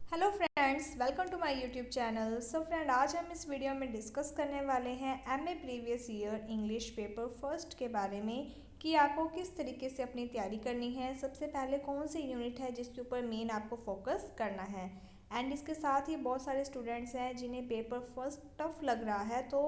Hello friends, welcome to my YouTube channel. So friend, आज हम इस वीडियो में डिस्कस करने वाले हैं MA previous year English paper first के बारे में कि आपको किस तरीके से अपनी तैयारी करनी है। सबसे पहले कौन सी यूनिट है जिसके ऊपर मेन आपको फोकस करना है। एंड इसके साथ ही बहुत सारे स्टूडेंट्स हैं जिन्हें पेपर फर्स्ट टफ लग रहा है, तो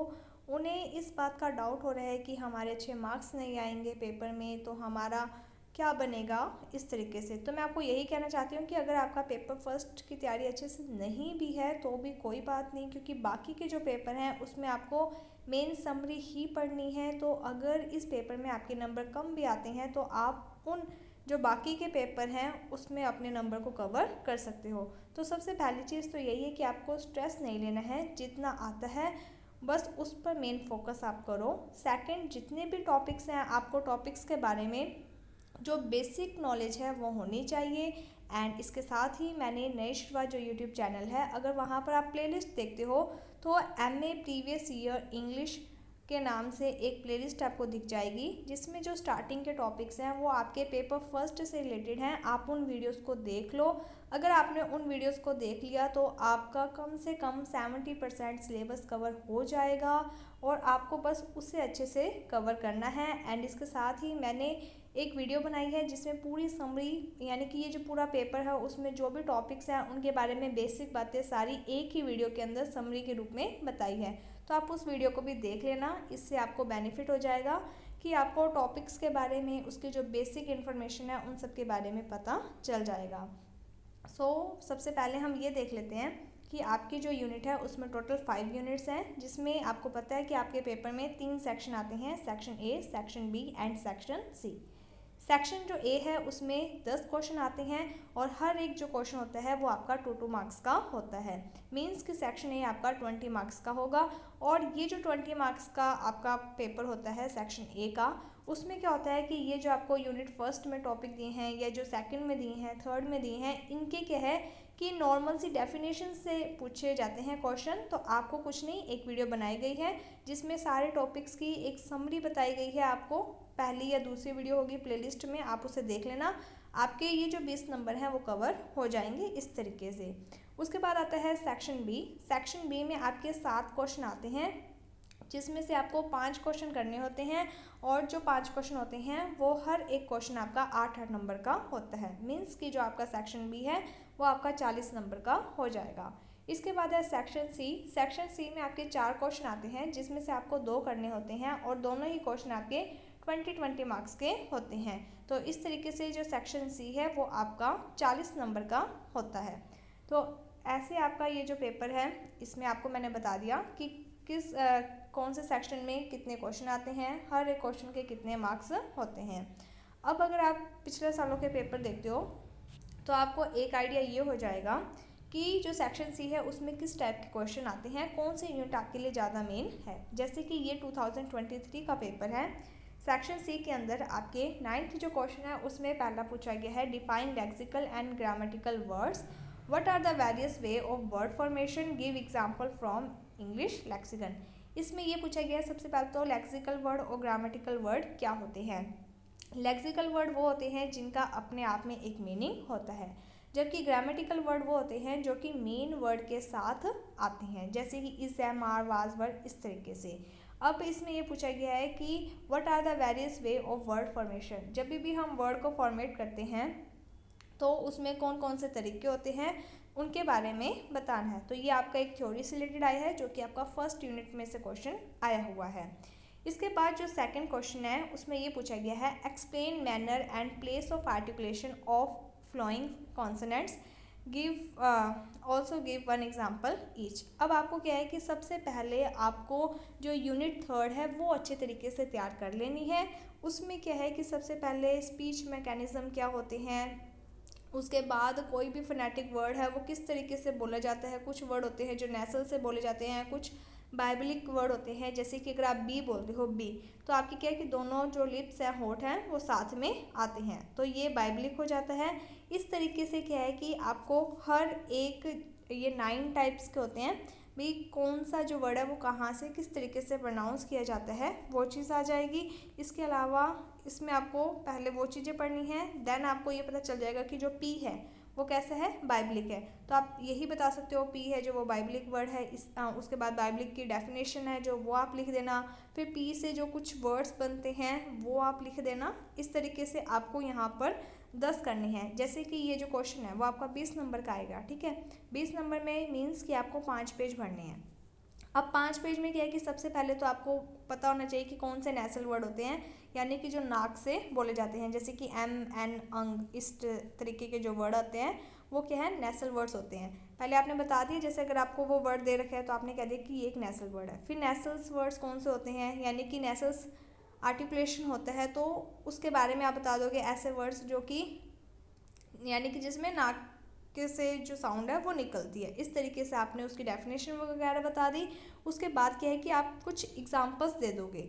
उन्हें इस बात का डाउट हो रहा है कि हमारे अच्छे मार्क्स नहीं आएंगे पेपर में, तो हमारा क्या बनेगा इस तरीके से। तो मैं आपको यही कहना चाहती हूँ कि अगर आपका पेपर फर्स्ट की तैयारी अच्छे से नहीं भी है तो भी कोई बात नहीं, क्योंकि बाकी के जो पेपर हैं उसमें आपको मेन समरी ही पढ़नी है। तो अगर इस पेपर में आपके नंबर कम भी आते हैं तो आप उन जो बाकी के पेपर हैं उसमें अपने नंबर को कवर कर सकते हो। तो सबसे पहली चीज़ तो यही है कि आपको स्ट्रेस नहीं लेना है, जितना आता है बस उस पर मेन फोकस आप करो। सेकंड, जितने भी टॉपिक्स हैं आपको टॉपिक्स के बारे में जो बेसिक नॉलेज है वो होनी चाहिए। एंड इसके साथ ही मैंने नई शुरुआत जो यूट्यूब चैनल है, अगर वहाँ पर आप प्लेलिस्ट देखते हो तो एमए प्रीवियस ईयर इंग्लिश के नाम से एक प्लेलिस्ट आपको दिख जाएगी, जिसमें जो स्टार्टिंग के टॉपिक्स हैं वो आपके पेपर फर्स्ट से रिलेटेड हैं। आप उन वीडियोस को देख लो। अगर आपने उन वीडियोस को देख लिया तो आपका कम से कम 70% सिलेबस कवर हो जाएगा और आपको बस उसे अच्छे से कवर करना है। एंड इसके साथ ही मैंने एक वीडियो बनाई है जिसमें पूरी समरी, यानी कि ये जो पूरा पेपर है उसमें जो भी टॉपिक्स हैं उनके बारे में बेसिक बातें सारी एक ही वीडियो के अंदर समरी के रूप में बताई है। तो आप उस वीडियो को भी देख लेना, इससे आपको बेनिफिट हो जाएगा कि आपको टॉपिक्स के बारे में, उसके जो बेसिक इन्फॉर्मेशन है उन सब के बारे में पता चल जाएगा। सबसे पहले हम ये देख लेते हैं कि आपकी जो यूनिट है उसमें टोटल 5 यूनिट्स हैं, जिसमें आपको पता है कि आपके पेपर में 3 सेक्शन आते हैं, section A, section B and section C. Section जो ए है उसमें 10 क्वेश्चन आते हैं और हर एक जो क्वेश्चन होता है वो आपका 2 मार्क्स का होता है। मीन्स कि सेक्शन ए आपका 20 मार्क्स का होगा। और ये जो 20 मार्क्स का आपका पेपर होता है सेक्शन ए का, उसमें क्या होता है कि ये जो आपको यूनिट फर्स्ट में टॉपिक दिए हैं या जो सेकंड में दिए हैं, थर्ड में दिए हैं, इनके क्या है कि नॉर्मल सी डेफिनेशन से पूछे जाते हैं क्वेश्चन। तो आपको कुछ नहीं, एक वीडियो बनाई गई है जिसमें सारे टॉपिक्स की एक समरी बताई गई है। आपको पहली या दूसरी वीडियो होगी प्लेलिस्ट में, आप उसे देख लेना। आपके ये जो 20 नंबर हैं वो कवर हो जाएंगे इस तरीके से। उसके बाद आता है सेक्शन बी। सेक्शन बी में आपके 7 क्वेश्चन आते हैं, जिसमें से आपको 5 क्वेश्चन करने होते हैं और जो 5 क्वेश्चन होते हैं वो हर एक क्वेश्चन आपका 8-8 नंबर का होता है। मीन्स कि जो आपका सेक्शन बी है वो आपका 40 नंबर का हो जाएगा। इसके बाद है सेक्शन सी। सेक्शन सी में आपके 4 क्वेश्चन आते हैं, जिसमें से आपको 2 करने होते हैं और दोनों ही क्वेश्चन आपके 20-20 मार्क्स के होते हैं। तो इस तरीके से जो सेक्शन सी है वो आपका 40 नंबर का होता है। तो ऐसे आपका ये जो पेपर है इसमें आपको मैंने बता दिया कि कौन से सेक्शन में कितने क्वेश्चन आते हैं, हर एक क्वेश्चन के कितने मार्क्स होते हैं। अब अगर आप पिछले सालों के पेपर देखते हो तो आपको एक आइडिया ये हो जाएगा कि जो सेक्शन सी है उसमें किस टाइप के क्वेश्चन आते हैं, कौन से यूनिट आपके लिए ज़्यादा मेन है। जैसे कि ये 2023 का पेपर है। सेक्शन सी के अंदर आपके 9th जो क्वेश्चन है उसमें पहला पूछा गया है, define lexical and grammatical words, what are the various way of word formation, give example from English lexicon. इसमें ये पूछा गया है सबसे पहले तो लेक्सिकल वर्ड और ग्रामेटिकल वर्ड क्या होते हैं। लेक्सिकल वर्ड वो होते हैं जिनका अपने आप में एक मीनिंग होता है, जबकि ग्रामेटिकल वर्ड वो होते हैं जो कि मेन वर्ड के साथ आते हैं, जैसे कि is, am, are, was, word, इस तरीके से। अब इसमें ये पूछा गया है कि what are the various way of word formation. जब भी हम वर्ड को फॉर्मेट करते हैं तो उसमें कौन कौन से तरीके होते हैं उनके बारे में बताना है। तो ये आपका एक थ्योरी से रिलेटेड आया है, जो कि आपका फर्स्ट यूनिट में से क्वेश्चन आया हुआ है। इसके बाद जो सेकंड क्वेश्चन है उसमें ये पूछा गया है, explain manner and place of articulation of following consonants, give also give one example each. अब आपको क्या है कि सबसे पहले आपको जो यूनिट थर्ड है वो अच्छे तरीके से तैयार कर लेनी है। उसमें क्या है कि सबसे पहले स्पीच मैकेनिज्म क्या होते हैं, उसके बाद कोई भी फोनेटिक वर्ड है वो किस तरीके से बोला जाता है। कुछ वर्ड होते हैं जो नेसल से बोले जाते हैं, कुछ बाइबलिक वर्ड होते हैं, जैसे कि अगर आप बी बोलते हो बी, तो आपकी क्या है कि दोनों जो लिप्स हैं, होठ हैं, वो साथ में आते हैं, तो ये बाइबलिक हो जाता है। इस तरीके से क्या है कि आपको हर एक, ये 9 टाइप्स के होते हैं भाई, कौन सा जो वर्ड है वो कहाँ से किस तरीके से प्रोनाउंस किया जाता है वो चीज़ आ जाएगी। इसके अलावा इसमें आपको पहले वो चीज़ें पढ़नी है, देन आपको ये पता चल जाएगा कि जो पी है वो कैसा है, बाइबलिक है। तो आप यही बता सकते हो पी है जो वो बाइबलिक वर्ड है। उसके बाद बाइबलिक की डेफिनेशन है जो वो आप लिख देना। फिर पी से जो कुछ वर्ड्स बनते हैं वो आप लिख देना। इस तरीके से आपको यहाँ पर 10 करने हैं। जैसे कि ये जो क्वेश्चन है वो आपका 20 नंबर का आएगा, ठीक है। 20 नंबर में मीन्स कि आपको 5 पेज भरने हैं। अब 5 पेज में क्या है कि सबसे पहले तो आपको पता होना चाहिए कि कौन से नेसल वर्ड होते हैं, यानी कि जो नाक से बोले जाते हैं, जैसे कि एम, एन, अंग, इस तरीके के जो वर्ड आते हैं वो क्या है, नेसल वर्ड्स होते हैं। पहले आपने बता दिया, जैसे अगर आपको वो वर्ड दे रखे हैं तो आपने कह दिया कि ये एक नेसल वर्ड है। फिर नेसल्स वर्ड्स कौन से होते हैं, यानी कि नेसल्स आर्टिकुलेशन होता है, तो उसके बारे में आप बता दोगे ऐसे वर्ड्स जो कि यानी कि जिसमें नाक के से जो साउंड है वो निकलती है। इस तरीके से आपने उसकी डेफिनेशन वगैरह बता दी। उसके बाद क्या है कि आप कुछ एग्जांपल्स दे दोगे।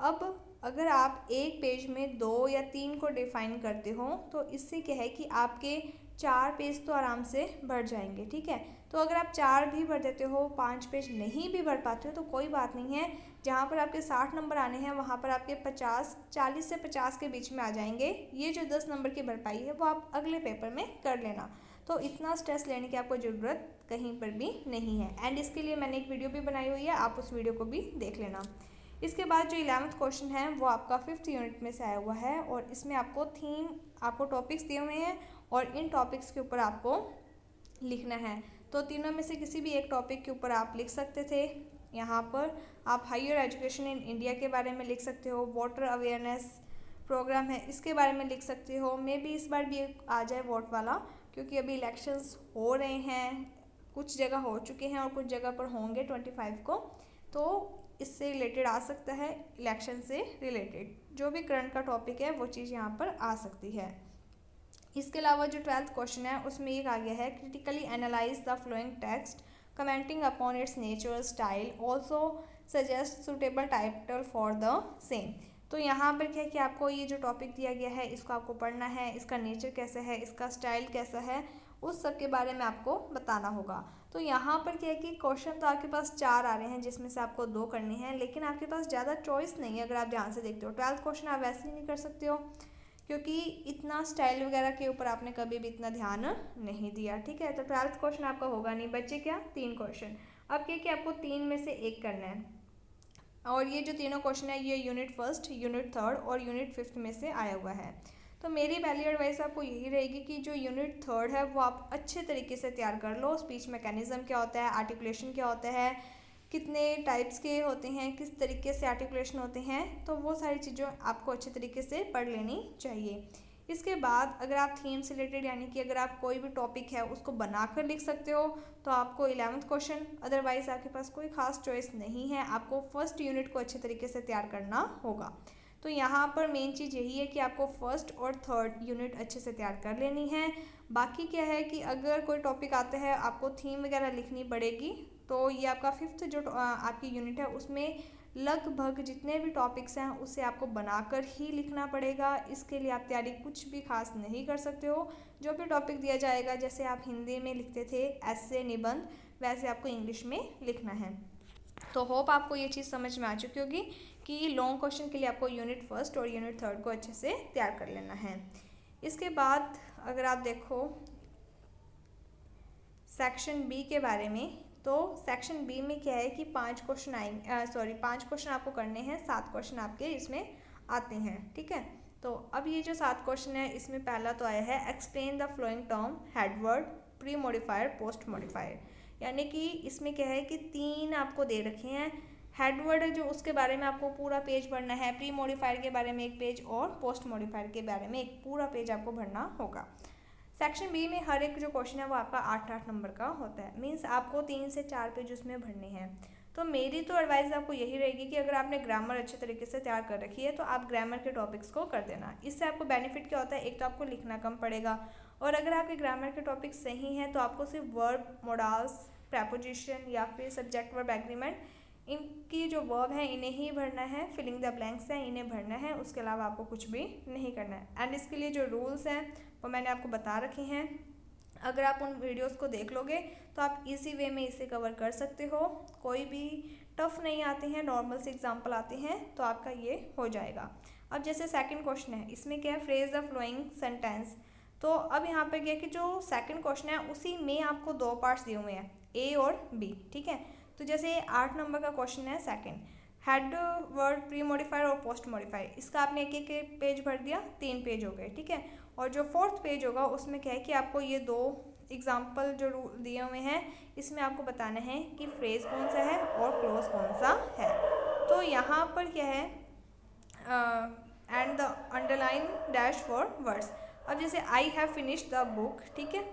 अब अगर आप एक पेज में 2 या 3 को डिफाइन करते हो तो इससे क्या है कि आपके 4 पेज तो आराम से भर जाएंगे, ठीक है। तो अगर आप 4 भी भर देते हो, 5 पेज नहीं भी भर पाते हो तो कोई बात नहीं है। जहाँ पर आपके 60 नंबर आने हैं वहाँ पर आपके 40 से 50 के बीच में आ जाएंगे। ये जो 10 नंबर की भरपाई है वो आप अगले पेपर में कर लेना। तो इतना स्ट्रेस लेने की आपको ज़रूरत कहीं पर भी नहीं है। एंड इसके लिए मैंने एक वीडियो भी बनाई हुई है, आप उस वीडियो को भी देख लेना। इसके बाद जो 11th क्वेश्चन है वो आपका 5th यूनिट में से आया हुआ है और इसमें आपको थीम, आपको टॉपिक्स दिए हुए हैं और इन टॉपिक्स के ऊपर आपको लिखना है। तो तीनों में से किसी भी एक टॉपिक के ऊपर आप लिख सकते थे। यहाँ पर आप हायर एजुकेशन इन इंडिया के बारे में लिख सकते हो, वाटर अवेयरनेस प्रोग्राम है इसके बारे में लिख सकते हो। मे बी इस बार भी आ जाए वोट वाला, क्योंकि अभी इलेक्शंस हो रहे हैं, कुछ जगह हो चुके हैं और कुछ जगह पर होंगे 25 को, तो इससे रिलेटेड आ सकता है। इलेक्शन से रिलेटेड जो भी करंट का टॉपिक है वो चीज़ यहाँ पर आ सकती है। इसके अलावा जो 12th क्वेश्चन है उसमें एक आ गया है, critically analyse the flowing text, commenting upon its nature, style, also suggest suitable title for the same. तो यहाँ पर क्या है कि आपको ये जो टॉपिक दिया गया है इसको आपको पढ़ना है, इसका नेचर कैसा है, इसका स्टाइल कैसा है, उस सब के बारे में आपको बताना होगा। तो यहाँ पर क्या है कि क्वेश्चन तो आपके पास 4 आ रहे हैं जिसमें से आपको 2 करने हैं, लेकिन आपके पास ज़्यादा चॉइस नहीं है। अगर आप ध्यान से देखते हो 12th क्वेश्चन आप वैसे ही नहीं कर सकते हो, क्योंकि इतना स्टाइल वगैरह के ऊपर आपने कभी भी इतना ध्यान नहीं दिया, ठीक है। तो 12th क्वेश्चन आपका होगा नहीं, बच्चे क्या 3 क्वेश्चन। अब क्या कि आपको 3 में से 1 करना है और ये जो तीनों क्वेश्चन है ये यूनिट 1, यूनिट 3 और यूनिट 5 में से आया हुआ है। तो मेरी पहली एडवाइस आपको यही रहेगी कि जो यूनिट 3 है वो आप अच्छे तरीके से तैयार कर लो। स्पीच मैकेनिज्म क्या होता है, आर्टिकुलेशन क्या होता है, कितने टाइप्स के होते हैं, किस तरीके से आर्टिकुलेशन होते हैं, तो वो सारी चीज़ें आपको अच्छे तरीके से पढ़ लेनी चाहिए। इसके बाद अगर आप थीम से रिलेटेड, यानी कि अगर आप कोई भी टॉपिक है उसको बनाकर लिख सकते हो तो आपको 11th क्वेश्चन, अदरवाइज आपके पास कोई खास चॉइस नहीं है, आपको फर्स्ट यूनिट को अच्छे तरीके से तैयार करना होगा। तो यहाँ पर मेन चीज़ यही है कि आपको फर्स्ट और थर्ड यूनिट अच्छे से तैयार कर लेनी है। बाकी क्या है कि अगर कोई टॉपिक आता है आपको थीम वगैरह लिखनी पड़ेगी। तो ये आपका 5th जो आपकी यूनिट है उसमें लगभग जितने भी टॉपिक्स हैं उसे आपको बनाकर ही लिखना पड़ेगा। इसके लिए आप तैयारी कुछ भी खास नहीं कर सकते हो। जो भी टॉपिक दिया जाएगा, जैसे आप हिंदी में लिखते थे ऐसे निबंध, वैसे आपको इंग्लिश में लिखना है। तो होप आपको ये चीज़ समझ में आ चुकी होगी कि लॉन्ग क्वेश्चन के लिए आपको यूनिट 1 और यूनिट 3 को अच्छे से तैयार कर लेना है। इसके बाद अगर आप देखो सेक्शन बी के बारे में, तो सेक्शन बी में क्या है कि 5 क्वेश्चन आएंगे, 5 क्वेश्चन आपको करने हैं, 7 क्वेश्चन आपके इसमें आते हैं, ठीक है। तो अब ये जो 7 क्वेश्चन है इसमें पहला तो आया है, explain the flowing term, headword, pre modifier, post modifier. यानी कि इसमें क्या है कि 3 आपको दे रखे हैं। हेडवर्ड है जो उसके बारे में आपको पूरा पेज भरना है, प्री मॉडिफायर के बारे में एक पेज और पोस्ट मॉडिफायर के बारे में एक पूरा पेज आपको भरना होगा। सेक्शन बी में हर एक जो क्वेश्चन है वो आपका 8-8 नंबर का होता है, मीन्स आपको 3 से 4 पेज उसमें भरने हैं। तो मेरी तो एडवाइस आपको यही रहेगी कि अगर आपने ग्रामर अच्छे तरीके से तैयार कर रखी है तो आप ग्रामर के टॉपिक्स को कर देना। इससे आपको बेनिफिट क्या होता है, एक तो आपको लिखना कम पड़ेगा, और अगर आपके ग्रामर के टॉपिक्स सही हैं तो आपको सिर्फ वर्ब, मोडाल्स, प्रेपोजिशन या फिर सब्जेक्ट वर्ब एग्रीमेंट, इनकी जो वर्ब है इन्हें ही भरना है, फिलिंग द ब्लैंक्स हैं इन्हें भरना है, उसके अलावा आपको कुछ भी नहीं करना है। एंड इसके लिए जो रूल्स हैं वो मैंने आपको बता रखे हैं। अगर आप उन वीडियोस को देख लोगे तो आप इजी वे में इसे कवर कर सकते हो, कोई भी टफ नहीं आते हैं, नॉर्मल से एग्जांपल आते हैं, तो आपका ये हो जाएगा। अब जैसे सेकंड क्वेश्चन है, इसमें क्या है, फ्रेज द फ्लोइंग सेंटेंस। तो अब यहाँ पर क्या है कि जो सेकंड क्वेश्चन है उसी में आपको दो पार्ट्स दिए हुए हैं, ए और बी, ठीक है। तो जैसे 8 नंबर का क्वेश्चन है second, head word pre modifier और पोस्ट मॉडिफायर, इसका आपने एक एक पेज भर दिया, 3 पेज हो गए, ठीक है। और जो फोर्थ पेज होगा उसमें क्या है कि आपको ये दो एग्जाम्पल जो दिए हुए हैं इसमें आपको बताना है कि फ्रेज कौन सा है और क्लोज कौन सा है। तो यहाँ पर क्या है, and the underline dash for words. अब जैसे I have finished the book, ठीक है,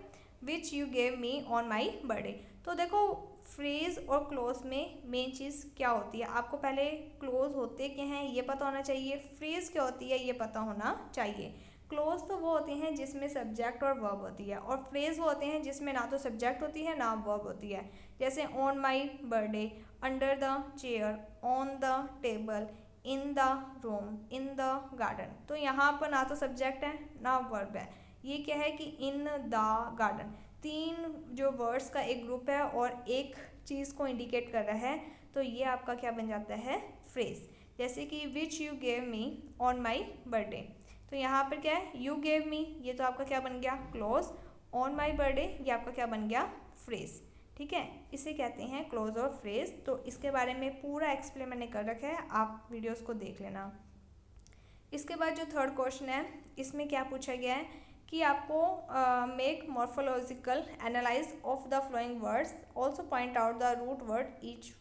which you gave me on my birthday. तो देखो फ्रेज और क्लोज में मेन चीज़ क्या होती है, आपको पहले क्लोज होते क्या हैं ये पता होना चाहिए, फ्रेज क्या होती है ये पता होना चाहिए। क्लोज तो वो होती हैं जिसमें सब्जेक्ट और वर्ब होती है, और फ्रेज वो होते हैं जिसमें ना तो सब्जेक्ट होती है ना वर्ब होती है। जैसे on my birthday, under the chair, on the table, in the room, in the garden. तो यहाँ पर ना तो सब्जेक्ट है ना वर्ब है, ये क्या है कि इन द गार्डन, 3 जो वर्ड्स का एक ग्रुप है और एक चीज़ को इंडिकेट कर रहा है, तो ये आपका क्या बन जाता है, फ्रेज। जैसे कि which you gave me on my birthday, तो यहाँ पर क्या है, यू गेव मी, ये तो आपका क्या बन गया, क्लोज। ऑन माई बर्थडे ये आपका क्या बन गया, फ्रेज, ठीक है। इसे कहते हैं क्लोज और फ्रेज। तो इसके बारे में पूरा एक्सप्लेन मैंने कर रखा है, आप वीडियोस को देख लेना। इसके बाद जो थर्ड क्वेश्चन है इसमें क्या पूछा गया है कि आपको make morphological analyse of the following words, also point out the root word each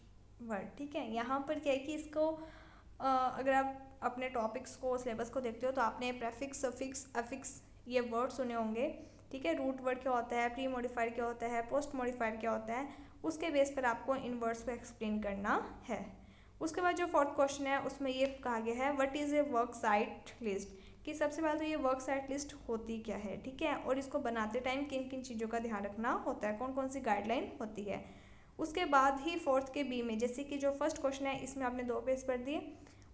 word, ठीक है। यहाँ पर क्या है कि इसको अगर आप अपने टॉपिक्स को सिलेबस को देखते हो तो आपने प्रेफिक्स, सफिक्स, अफिक्स ये वर्ड सुने होंगे, ठीक है। रूट वर्ड क्या होता है, प्री मॉडिफायर क्या होता है, पोस्ट मॉडिफायर क्या होता है, उसके बेस पर आपको इन वर्ड्स को एक्सप्लेन करना है। उसके बाद जो फोर्थ क्वेश्चन है उसमें ये कहा गया है what is a work site list, कि सबसे पहले तो ये वर्क साइट लिस्ट होती क्या है, ठीक है, और इसको बनाते टाइम किन किन चीज़ों का ध्यान रखना होता है, कौन कौन सी गाइडलाइन होती है। उसके बाद ही फोर्थ के बी में, जैसे कि जो फर्स्ट क्वेश्चन है इसमें आपने 2 पेज पढ़ दिए,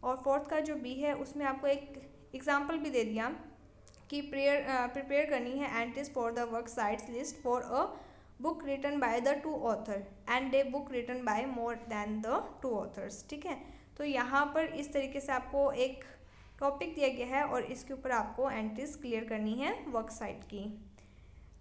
और फोर्थ का जो बी है उसमें आपको एक एग्जाम्पल भी दे दिया कि प्रिपेयर करनी है entries for the works cited list for a book written by the 2 author and a book written by more than the 2 authors, ठीक है। तो यहाँ पर इस तरीके से आपको एक टॉपिक दिया गया है और इसके ऊपर आपको एंट्रीज क्लियर करनी है वर्क साइट की।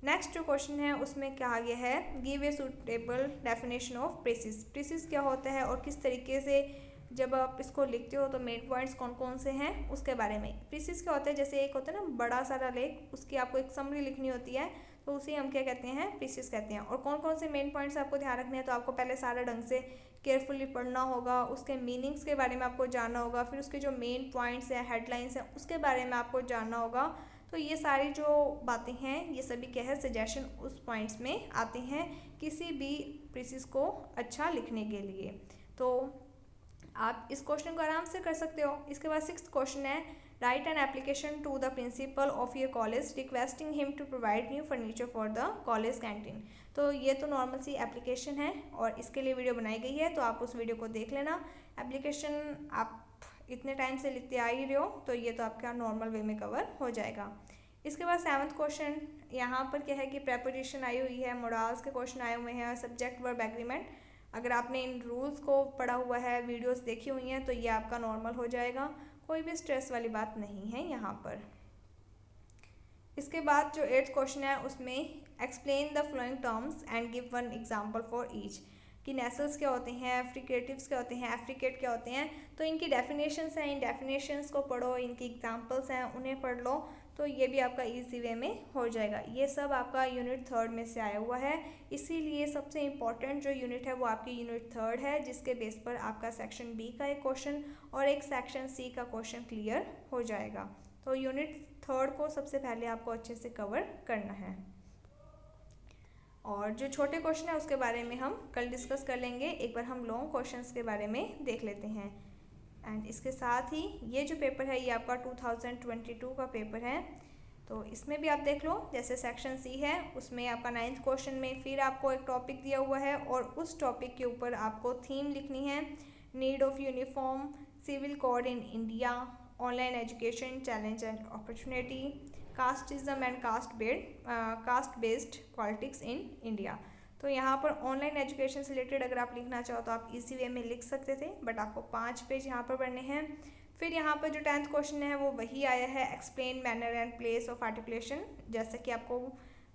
नेक्स्ट जो क्वेश्चन है उसमें कहा गया है give a suitable definition of precious. Precious क्या होता है और किस तरीके से जब आप इसको लिखते हो तो मेन पॉइंट्स कौन कौन से हैं उसके बारे में। प्रेसिस क्या होता है, जैसे एक होता है ना बड़ा सारा लेख, उसकी आपको एक समरी लिखनी होती है, तो उसे हम क्या कहते हैं, प्रेसिस कहते हैं। और कौन कौन से मेन पॉइंट्स आपको ध्यान रखने हैं, तो आपको पहले सारा ढंग से केयरफुली पढ़ना होगा, उसके मीनिंग्स के बारे में आपको जानना होगा, फिर उसके जो मेन पॉइंट्स हैं, हेडलाइंस हैं, उसके बारे में आपको जानना होगा। तो ये सारी जो बातें हैं ये सभी क्या है, सजेशन उस पॉइंट्स में आते हैं किसी भी प्रेसिस को अच्छा लिखने के लिए। तो आप इस क्वेश्चन को आराम से कर सकते हो। इसके बाद 6th क्वेश्चन है write an application to the principal of your college requesting him to provide new furniture for the college canteen. तो ये तो नॉर्मल सी एप्लीकेशन है और इसके लिए वीडियो बनाई गई है, तो आप उस वीडियो को देख लेना। एप्लीकेशन आप इतने टाइम से लिखते आ ही रहे हो, तो ये तो आपका नॉर्मल वे में कवर हो जाएगा। इसके बाद 7th क्वेश्चन, यहाँ पर क्या है कि प्रेपोजिशन आई हुई है, मोडाल्स के क्वेश्चन आए हुए हैं, सब्जेक्ट वर्ब एग्रीमेंट। अगर आपने इन रूल्स को पढ़ा हुआ है, वीडियोस देखी हुई हैं, तो ये आपका नॉर्मल हो जाएगा, कोई भी स्ट्रेस वाली बात नहीं है यहाँ पर। इसके बाद जो 8th क्वेश्चन है उसमें explain the flowing terms and give one example for each, कि नेसल्स क्या होते हैं, फ्रिकेटिव्स क्या होते हैं, एफ्रिकेट क्या होते हैं, तो इनकी डेफिनेशंस हैं, इन डेफिनेशंस को पढ़ो, इनकी एग्जांपल्स हैं उन्हें पढ़ लो, तो ये भी आपका इजी वे में हो जाएगा। ये सब आपका यूनिट 3rd में से आया हुआ है, इसीलिए सबसे इम्पॉर्टेंट जो यूनिट है वो आपकी यूनिट 3rd है, जिसके बेस पर आपका सेक्शन बी का एक क्वेश्चन और एक सेक्शन सी का क्वेश्चन क्लियर हो जाएगा। तो यूनिट 3rd को सबसे पहले आपको अच्छे से कवर करना है, और जो छोटे क्वेश्चन है उसके बारे में हम कल डिस्कस कर लेंगे। एक बार हम लॉन्ग क्वेश्चंस के बारे में देख लेते हैं। एंड इसके साथ ही ये जो पेपर है ये आपका 2022 का पेपर है, तो इसमें भी आप देख लो, जैसे सेक्शन सी है उसमें आपका 9th क्वेश्चन में फिर आपको एक टॉपिक दिया हुआ है और उस टॉपिक के ऊपर आपको थीम लिखनी है, need of uniform civil code in India, online education challenge and opportunity, casteism and caste based politics in India. तो यहाँ पर ऑनलाइन एजुकेशन से रिलेटेड अगर आप लिखना चाहो तो आप इसी वे में लिख सकते थे, बट आपको 5 पेज यहाँ पर पढ़ने हैं। फिर यहाँ पर जो 10th क्वेश्चन है वो वही आया है, explain manner and place of articulation. जैसा कि आपको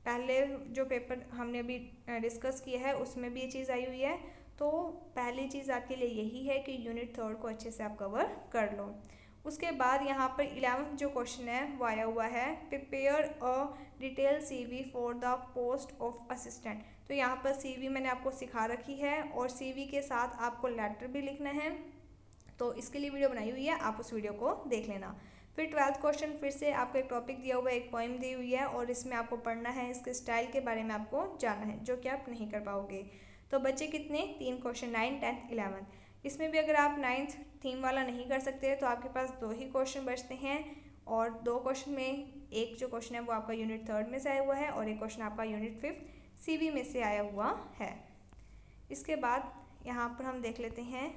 पहले जो पेपर हमने अभी डिस्कस किया है उसमें भी ये चीज़ आई हुई है। तो पहली चीज़ आपके लिए यही है कि यूनिट 3 को अच्छे से आप कवर कर लो। उसके बाद यहाँ पर 11th जो क्वेश्चन है वो आया हुआ है, prepare a detail CV for the post of assistant. तो यहाँ पर CV मैंने आपको सिखा रखी है और CV के साथ आपको लेटर भी लिखना है, तो इसके लिए वीडियो बनाई हुई है, आप उस वीडियो को देख लेना। फिर 12th क्वेश्चन फिर से आपको एक टॉपिक दिया हुआ है, एक पोइम दी हुई है और इसमें आपको पढ़ना है, इसके स्टाइल के बारे में आपको जानना है, जो कि आप नहीं कर पाओगे। तो बच्चे कितने 3 क्वेश्चन, 9, 10, 11। इसमें भी अगर आप 9th थीम वाला नहीं कर सकते तो आपके पास 2 ही क्वेश्चन बचते हैं और 2 क्वेश्चन में एक जो क्वेश्चन है वो आपका यूनिट 3 में से आया हुआ है और एक क्वेश्चन आपका यूनिट 5 CV में से आया हुआ है। इसके बाद यहाँ पर हम देख लेते हैं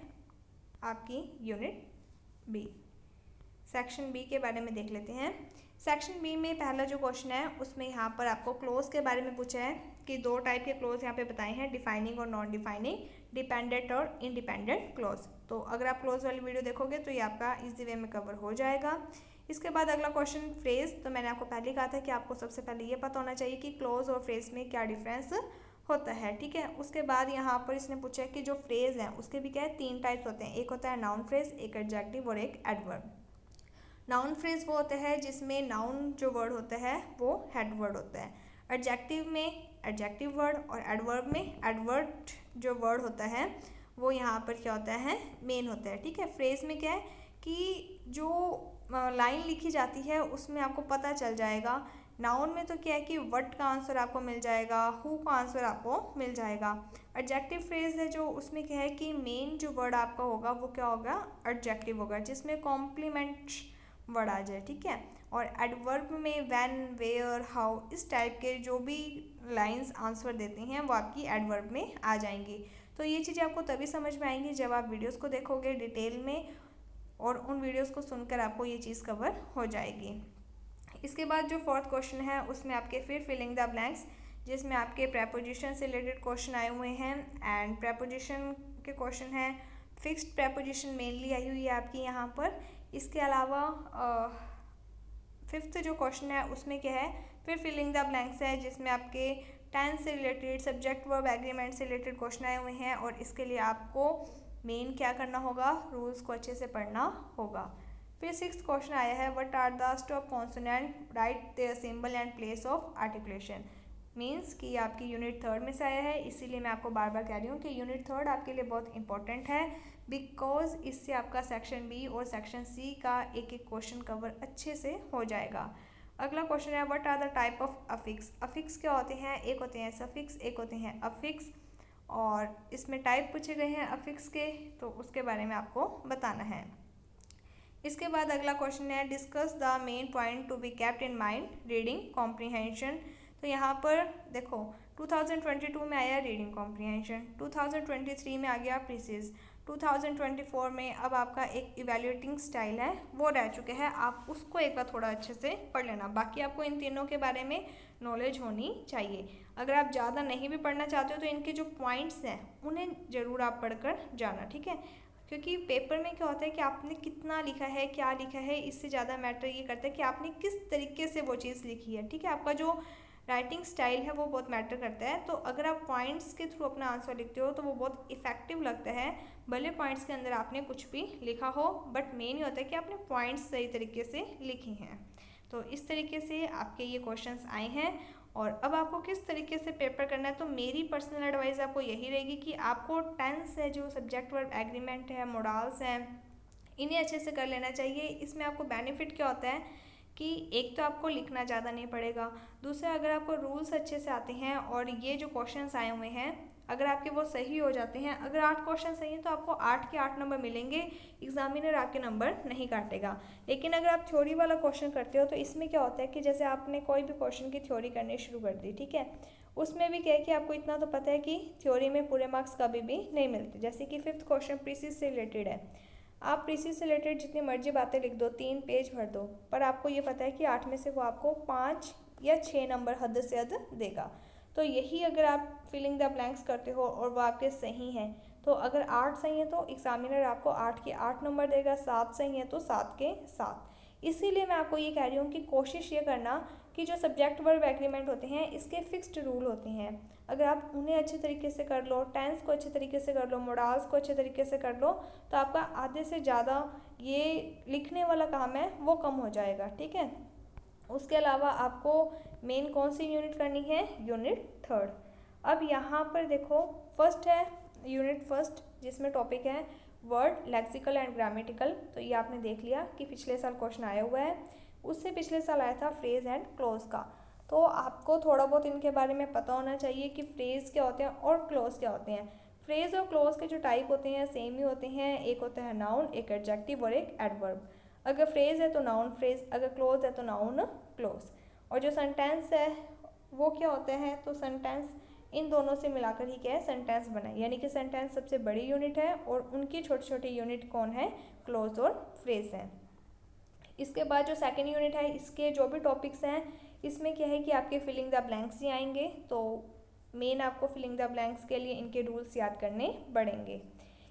आपकी यूनिट B, सेक्शन B के बारे में देख लेते हैं। सेक्शन B में पहला जो क्वेश्चन है उसमें यहाँ पर आपको क्लोज के बारे में पूछा है कि 2 टाइप के क्लोज यहाँ पे बताए हैं, डिफाइनिंग और नॉन डिफाइनिंग, डिपेंडेंट और इंडिपेंडेंट क्लोज। तो अगर आप क्लोज वाली वीडियो देखोगे तो ये आपका इजी वे में कवर हो जाएगा। इसके बाद अगला क्वेश्चन फ्रेज। तो मैंने आपको पहले कहा था कि आपको सबसे पहले ये पता होना चाहिए कि क्लोज और फ्रेज में क्या डिफरेंस होता है, ठीक है। उसके बाद यहाँ पर इसने पूछा है कि जो फ्रेज है उसके भी क्या है 3 टाइप्स होते हैं, एक होता है नाउन फ्रेज, एक एडजेक्टिव और एक एडवर्ब। नाउन फ्रेज वो होता है जिसमें नाउन जो वर्ड होता है वो हेड वर्ड होता है, एडजेक्टिव में एडजेक्टिव वर्ड और एडवर्ब में एडवर्ब जो वर्ड होता है वो यहाँ पर क्या होता है, मेन होता है, ठीक है। फ्रेज में क्या है कि जो लाइन लिखी जाती है उसमें आपको पता चल जाएगा। नाउन में तो क्या है कि व्हाट का आंसर आपको मिल जाएगा, हु का आंसर आपको मिल जाएगा। एडजेक्टिव फ्रेज है जो उसमें क्या है कि मेन जो वर्ड आपका होगा वो क्या होगा, एडजेक्टिव होगा, जिसमें कॉम्प्लीमेंट वर्ड आ जाए, ठीक है। और एडवर्ब में व्हेन, वेयर, हाउ, इस टाइप के जो भी लाइंस आंसर देते हैं वो आपकी एडवर्ब में आ जाएंगी। तो ये चीज़ें आपको तभी समझ में आएंगी जब आप वीडियोस को देखोगे डिटेल में और उन वीडियोस को सुनकर आपको ये चीज़ कवर हो जाएगी। इसके बाद जो 4th क्वेश्चन है उसमें आपके फिर फिलिंग द ब्लैंक्स, जिसमें आपके प्रेपोजिशन से रिलेटेड क्वेश्चन आए हुए हैं एंड प्रेपोजिशन के क्वेश्चन हैं। फिक्स्ड प्रेपोजिशन मेनली आई हुई है आपकी यहाँ पर। इसके अलावा 5th जो क्वेश्चन है उसमें क्या है, फिर फिलिंग द ब्लैंक्स है, जिसमें आपके टेंस से रिलेटेड, सब्जेक्ट वर्ब एग्रीमेंट से रिलेटेड क्वेश्चन आए हुए हैं और इसके लिए आपको मेन क्या करना होगा, रूल्स को अच्छे से पढ़ना होगा। फिर 6th क्वेश्चन आया है, what are the stop consonant, write their symbol and place of articulation. Means कि आपकी यूनिट 3 में से आया है, इसीलिए मैं आपको बार बार कह रही हूँ कि यूनिट 3 आपके लिए बहुत इंपॉर्टेंट है, बिकॉज इससे आपका सेक्शन B और सेक्शन C का एक एक क्वेश्चन कवर अच्छे से हो जाएगा। अगला क्वेश्चन है, what are the type of affix. Affix क्या होते हैं, एक होते हैं सफिक्स, एक होते हैं अफिक्स, और इसमें टाइप पूछे गए हैं अफिक्स के, तो उसके बारे में आपको बताना है। इसके बाद अगला क्वेश्चन है, discuss the main point to be kept in mind, reading comprehension. तो यहाँ पर देखो 2022 में आया रीडिंग कॉम्प्रीहेंशन, 2023 में आ गया प्रीसीज, 2024 में अब आपका एक इवैल्यूएटिंग स्टाइल है वो रह चुके हैं, आप उसको एक बार थोड़ा अच्छे से पढ़ लेना। बाकी आपको इन तीनों के बारे में नॉलेज होनी चाहिए। अगर आप ज़्यादा नहीं भी पढ़ना चाहते हो तो इनके जो पॉइंट्स हैं उन्हें ज़रूर आप पढ़कर जाना, ठीक है। क्योंकि पेपर में क्या होता है कि आपने कितना लिखा है, क्या लिखा है, इससे ज़्यादा मैटर ये करता है कि आपने किस तरीके से वो चीज़ लिखी है, ठीक है। आपका जो राइटिंग स्टाइल है वो बहुत मैटर करता है। तो अगर आप पॉइंट्स के थ्रू अपना आंसर लिखते हो तो वो बहुत इफेक्टिव लगता है, भले पॉइंट्स के अंदर आपने कुछ भी लिखा हो, बट मेन ये होता है कि आपने पॉइंट्स सही तरीके से लिखे हैं। तो इस तरीके से आपके ये क्वेश्चंस आए हैं और अब आपको किस तरीके से पेपर करना है, तो मेरी पर्सनल एडवाइस आपको यही रहेगी कि आपको टेंस है, जो सब्जेक्ट वर्ब एग्रीमेंट है, मोडाल्स हैं, इन्हें अच्छे से कर लेना चाहिए। इसमें आपको बेनिफिट क्या होता है कि एक तो आपको लिखना ज़्यादा नहीं पड़ेगा, दूसरा अगर आपको रूल्स अच्छे से आते हैं और ये जो क्वेश्चंस आए हुए हैं अगर आपके वो सही हो जाते हैं, अगर 8 क्वेश्चन सही हैं तो आपको 8 के 8 नंबर मिलेंगे, एग्जामिनर आपके नंबर नहीं काटेगा। लेकिन अगर आप थ्योरी वाला क्वेश्चन करते हो तो इसमें क्या होता है कि जैसे आपने कोई भी क्वेश्चन की थ्योरी करनी शुरू कर दी, ठीक है, उसमें भी क्या है कि आपको इतना तो पता है कि थ्योरी में पूरे मार्क्स कभी भी नहीं मिलते। जैसे कि 5th क्वेश्चन प्रीसीज से रिलेटेड है, आप प्रीसीज से रिलेटेड जितनी मर्जी बातें लिख दो, 3 पेज भर दो, पर आपको ये पता है कि 8 में से वो आपको 5 या 6 नंबर हद से हद देगा। तो यही अगर आप फिलिंग द ब्लैंक्स करते हो और वो आपके सही हैं तो अगर 8 सही है तो एग्जामिनर आपको 8 के 8 नंबर देगा, 7 सही है तो 7 के 7। इसीलिए मैं आपको ये कह रही हूँ कि कोशिश ये करना कि जो सब्जेक्ट वर्ब एग्रीमेंट होते हैं इसके फिक्स्ड रूल होते हैं, अगर आप उन्हें अच्छे तरीके से कर लो, टेंस को अच्छे तरीके से कर लो, मोडाल्स को अच्छे तरीके से कर लो, तो आपका आधे से ज़्यादा ये लिखने वाला काम है वो कम हो जाएगा, ठीक है। उसके अलावा आपको मेन कौन सी यूनिट करनी है, यूनिट 3। अब यहाँ पर देखो फर्स्ट है यूनिट फर्स्ट, जिसमें टॉपिक है वर्ड लेक्सिकल एंड ग्रामेटिकल। तो ये आपने देख लिया कि पिछले साल क्वेश्चन आया हुआ है, उससे पिछले साल आया था फ्रेज एंड क्लोज का। तो आपको थोड़ा बहुत इनके बारे में पता होना चाहिए कि फ्रेज क्या होते हैं और क्लोज क्या होते हैं। फ्रेज और क्लोज के जो टाइप होते हैं सेम ही होते हैं, एक होता है नाउन, एक एडजेक्टिव और एक एडवर्ब। अगर फ्रेज है तो नाउन फ्रेज, अगर क्लोज है तो नाउन क्लोज। और जो सेंटेंस है वो क्या होता है, तो सेंटेंस इन दोनों से मिलाकर ही क्या है, सेंटेंस बनाए, यानी कि सेंटेंस सबसे बड़ी यूनिट है और उनकी छोटी छोटी यूनिट कौन है, क्लोज और फ्रेज हैं। इसके बाद जो सेकंड यूनिट है इसके जो भी टॉपिक्स हैं इसमें क्या है कि आपके फिलिंग द ब्लैंक्स ही आएंगे। तो मेन आपको फिलिंग द ब्लैंक्स के लिए इनके रूल्स याद करने पड़ेंगे।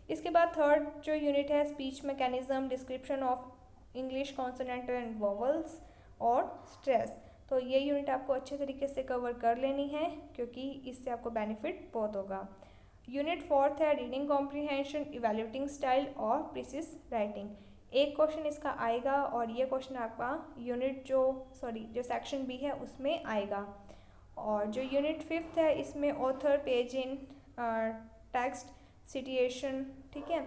इसके बाद थर्ड जो यूनिट है speech mechanism, description of English consonant and vowels और स्ट्रेस। तो ये यूनिट आपको अच्छे तरीके से कवर कर लेनी है क्योंकि इससे आपको बेनिफिट बहुत होगा। यूनिट फोर्थ है रीडिंग कॉम्प्रीहेंशन, इवैल्यूएटिंग स्टाइल और प्रिसिस राइटिंग। एक क्वेश्चन इसका आएगा और ये क्वेश्चन आपका यूनिट जो सेक्शन बी है उसमें आएगा। और जो यूनिट फिफ्थ है इसमें author, page in, text, situation, ठीक है।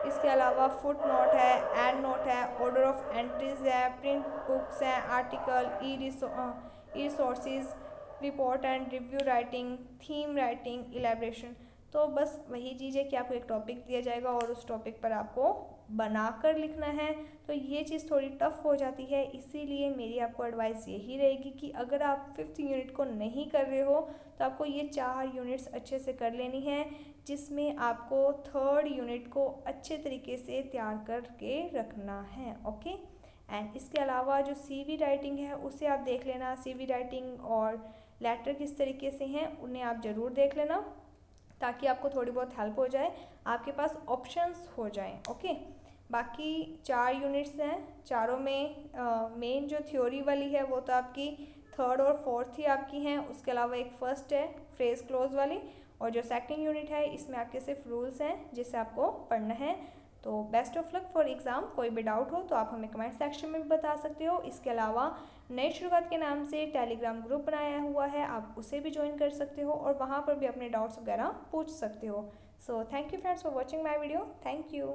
इसके अलावा फुट नोट है, एंड नोट है, ऑर्डर ऑफ एंट्रीज है, प्रिंट बुक्स हैं, article, e resources, report and review writing, theme writing, elaboration. तो बस वही चीज़ है कि आपको एक टॉपिक दिया जाएगा और उस टॉपिक पर आपको बनाकर लिखना है। तो ये चीज़ थोड़ी टफ हो जाती है, इसीलिए मेरी आपको एडवाइस यही रहेगी कि अगर आप फिफ्थ यूनिट को नहीं कर रहे हो तो आपको ये 4 यूनिट्स अच्छे से कर लेनी है, जिसमें आपको थर्ड यूनिट को अच्छे तरीके से तैयार करके रखना है, ओके। एंड इसके अलावा जो सीवी राइटिंग है उसे आप देख लेना, सीवी राइटिंग और लेटर किस तरीके से हैं उन्हें आप ज़रूर देख लेना ताकि आपको थोड़ी बहुत हेल्प हो जाए, आपके पास ऑप्शंस हो जाएं, ओके। बाकी 4 यूनिट्स हैं, चारों में मेन जो थ्योरी वाली है वो तो आपकी थर्ड और फोर्थ ही आपकी हैं, उसके अलावा एक फर्स्ट है फ्रेज क्लोज वाली, और जो सेकंड यूनिट है इसमें आपके सिर्फ रूल्स हैं जिसे आपको पढ़ना है। तो best of luck for exam. कोई भी डाउट हो तो आप हमें कमेंट सेक्शन में भी बता सकते हो। इसके अलावा नई शुरुआत के नाम से टेलीग्राम ग्रुप बनाया हुआ है, आप उसे भी ज्वाइन कर सकते हो और वहाँ पर भी अपने डाउट्स वगैरह पूछ सकते हो। So thank you friends for watching my video, thank you.